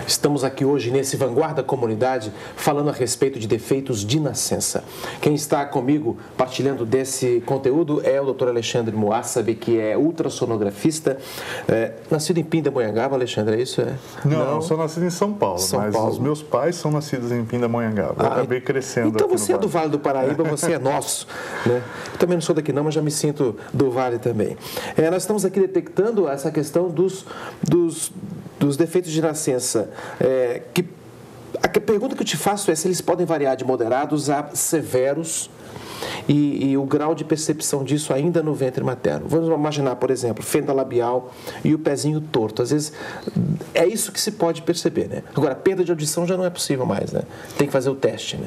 Estamos aqui hoje nesse Vanguarda Comunidade falando a respeito de defeitos de nascença. Quem está comigo partilhando desse conteúdo é o Dr. Alexandre Moassab, que é ultrassonografista, nascido em Pindamonhangaba. Alexandre, é isso? Não, eu sou nascido em São Paulo, mas os meus pais são nascidos em Pindamonhangaba. Eu acabei crescendo então aqui você é do Vale do Paraíba, você é nosso, né? Eu também não sou daqui não, mas já me sinto do Vale também. Nós estamos aqui detectando essa questão dos defeitos de nascença. A pergunta que eu te faço é se eles podem variar de moderados a severos e o grau de percepção disso ainda no ventre materno. Vamos imaginar, por exemplo, fenda labial e o pezinho torto. Às vezes é isso que se pode perceber, né? Agora, perda de audição já não é possível mais, né? Tem que fazer o teste, né?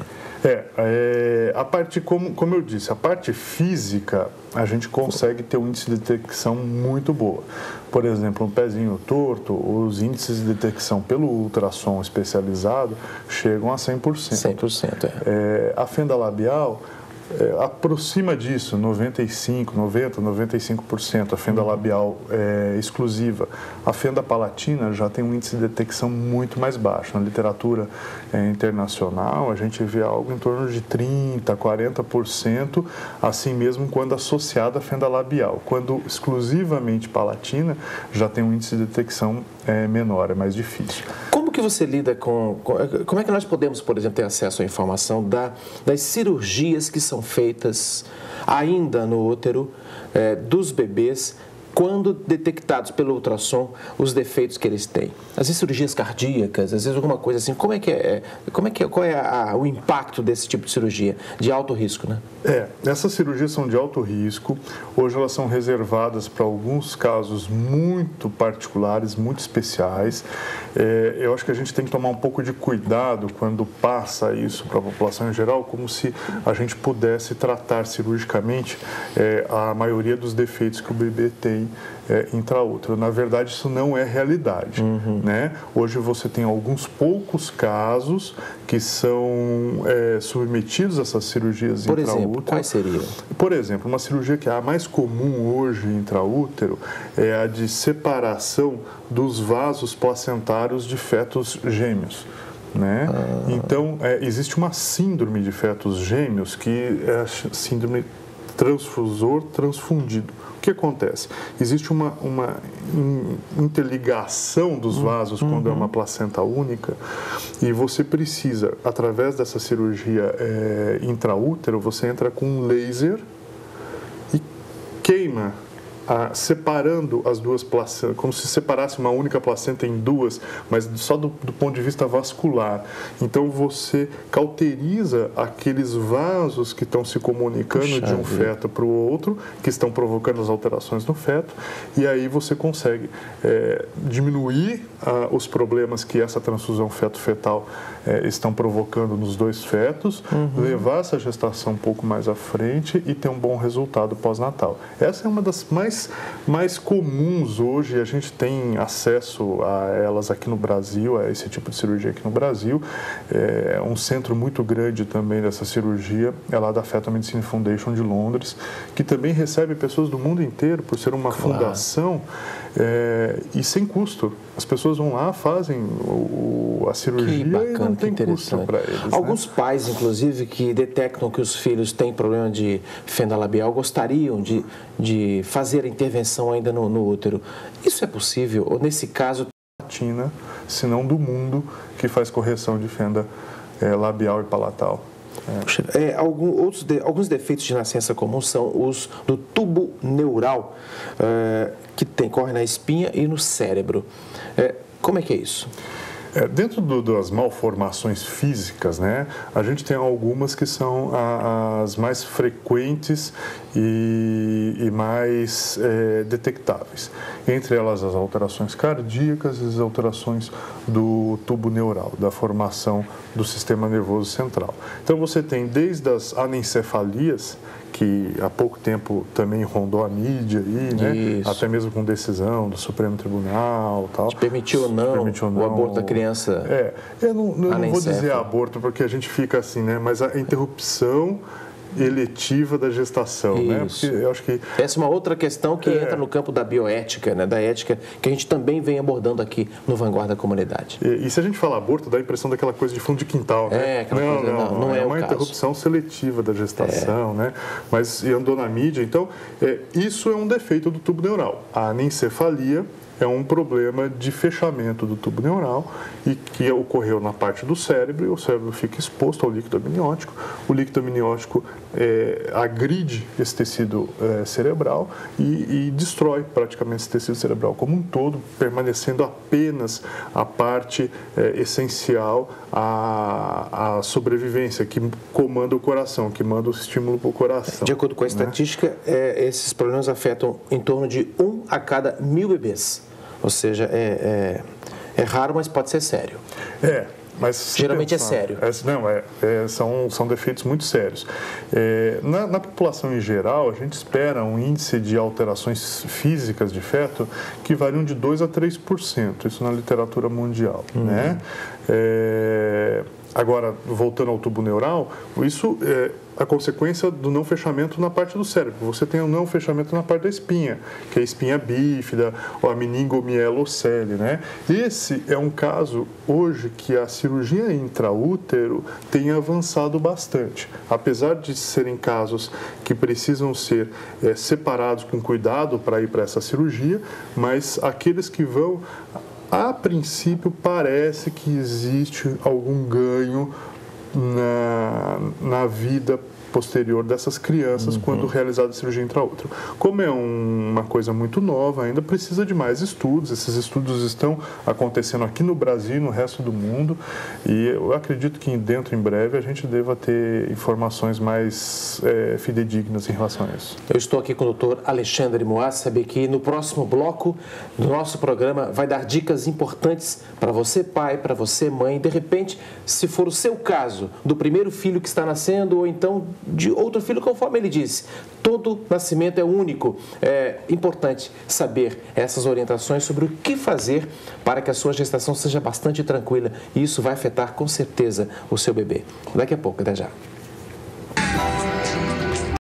A parte, como eu disse, a parte física, a gente consegue ter um índice de detecção muito boa. Por exemplo, um pezinho torto, os índices de detecção pelo ultrassom especializado chegam a 100%. 100%, A fenda labial aproxima disso, 95%, 90%, 95%, a fenda labial exclusiva. A fenda palatina já tem um índice de detecção muito mais baixo. Na literatura internacional, a gente vê algo em torno de 30%, 40%, assim mesmo quando associada à fenda labial. Quando exclusivamente palatina, já tem um índice de detecção menor, é mais difícil. Como que você lida como é que nós podemos, por exemplo, ter acesso à informação das cirurgias que são feitas ainda no útero dos bebês quando detectados pelo ultrassom os defeitos que eles têm? Às vezes cirurgias cardíacas, às vezes alguma coisa assim. Qual é o impacto desse tipo de cirurgia de alto risco, né? Essas cirurgias são de alto risco. Hoje elas são reservadas para alguns casos muito particulares, muito especiais. Eu acho que a gente tem que tomar um pouco de cuidado quando passa isso para a população em geral, como se a gente pudesse tratar cirurgicamente a maioria dos defeitos que o bebê tem intraútero. Na verdade, isso não é realidade, né? Hoje você tem alguns poucos casos que são submetidos a essas cirurgias intraútero. Por exemplo, quais seriam? Por exemplo, uma cirurgia que é a mais comum hoje intraútero é a de separação dos vasos placentários de fetos gêmeos, né? Então, existe uma síndrome de fetos gêmeos que é a síndrome transfusor transfundido. O que acontece? Existe uma interligação dos vasos quando é uma placenta única e você precisa, através dessa cirurgia intraútero, você entra com um laser e queima separando as duas placentas, como se separasse uma única placenta em duas, mas só do ponto de vista vascular. Então você cauteriza aqueles vasos que estão se comunicando de um feto para o outro, que estão provocando as alterações no feto, e aí você consegue diminuir os problemas que essa transfusão feto-fetal estão provocando nos dois fetos, levar essa gestação um pouco mais à frente e ter um bom resultado pós-natal. Essa é uma das mais comuns hoje, a gente tem acesso a elas aqui no Brasil, a esse tipo de cirurgia aqui no Brasil. Um centro muito grande também dessa cirurgia é lá da Fetal Medicine Foundation de Londres, que também recebe pessoas do mundo inteiro por ser uma fundação e sem custo. As pessoas vão lá, fazem a cirurgia e não tem custo para eles. Alguns pais, inclusive, que detectam que os filhos têm problema de fenda labial, gostariam de fazer a intervenção ainda no útero. Isso é possível? Ou nesse caso... Latina, se não do mundo, que faz correção de fenda labial e palatal. Alguns defeitos de nascença comuns são os do tubo neural, que corre na espinha e no cérebro. Como é que é isso? Dentro das malformações físicas, né, a gente tem algumas que são as mais frequentes e mais detectáveis. Entre elas, as alterações cardíacas e as alterações do tubo neural, da formação do sistema nervoso central. Então, você tem desde as anencefalias, que há pouco tempo também rondou a mídia aí, né? Até mesmo com decisão do Supremo Tribunal, tal. Se permitiu ou não o aborto da criança. Eu não vou dizer aborto porque a gente fica assim, né? Mas a interrupção eletiva da gestação, né? Isso. Porque eu acho que essa é uma outra questão que entra no campo da bioética, né? Da ética, que a gente também vem abordando aqui no Vanguarda da Comunidade. E se a gente fala aborto, dá a impressão daquela coisa de fundo de quintal, né? Aquela coisa, não é uma o caso. interrupção seletiva da gestação, né? Mas andou na mídia, então isso é um defeito do tubo neural. A anencefalia é um problema de fechamento do tubo neural e que ocorreu na parte do cérebro, e o cérebro fica exposto ao líquido amniótico. O líquido amniótico agride esse tecido cerebral e destrói praticamente esse tecido cerebral como um todo, permanecendo apenas a parte essencial à sobrevivência, que comanda o coração, que manda o estímulo para o coração. De acordo com a estatística, esses problemas afetam em torno de 1 a cada 1000 bebês. Ou seja, é raro, mas pode ser sério. Mas geralmente é sério. São defeitos muito sérios. Na população em geral, a gente espera um índice de alterações físicas de feto que variam de 2% a 3%, isso na literatura mundial. Né? Agora, voltando ao tubo neural, isso é a consequência do não fechamento na parte do cérebro. Você tem um não fechamento na parte da espinha, que é a espinha bífida, ou a meningomielocele, né? Esse é um caso, hoje, que a cirurgia intraútero tem avançado bastante. Apesar de serem casos que precisam ser separados com cuidado para ir para essa cirurgia, mas aqueles que vão... A princípio, parece que existe algum ganho na vida posterior dessas crianças quando realizada a cirurgia intraútero. Como é uma coisa muito nova, ainda precisa de mais estudos. Esses estudos estão acontecendo aqui no Brasil e no resto do mundo, e eu acredito que em breve a gente deva ter informações mais fidedignas em relação a isso. Eu estou aqui com o Dr. Alexandre Moassab, que no próximo bloco do nosso programa vai dar dicas importantes para você pai, para você mãe, de repente, se for o seu caso, do primeiro filho que está nascendo, ou então de outro filho, conforme ele disse. Todo nascimento é único. É importante saber essas orientações sobre o que fazer para que a sua gestação seja bastante tranquila, e isso vai afetar com certeza o seu bebê. Daqui a pouco, até já.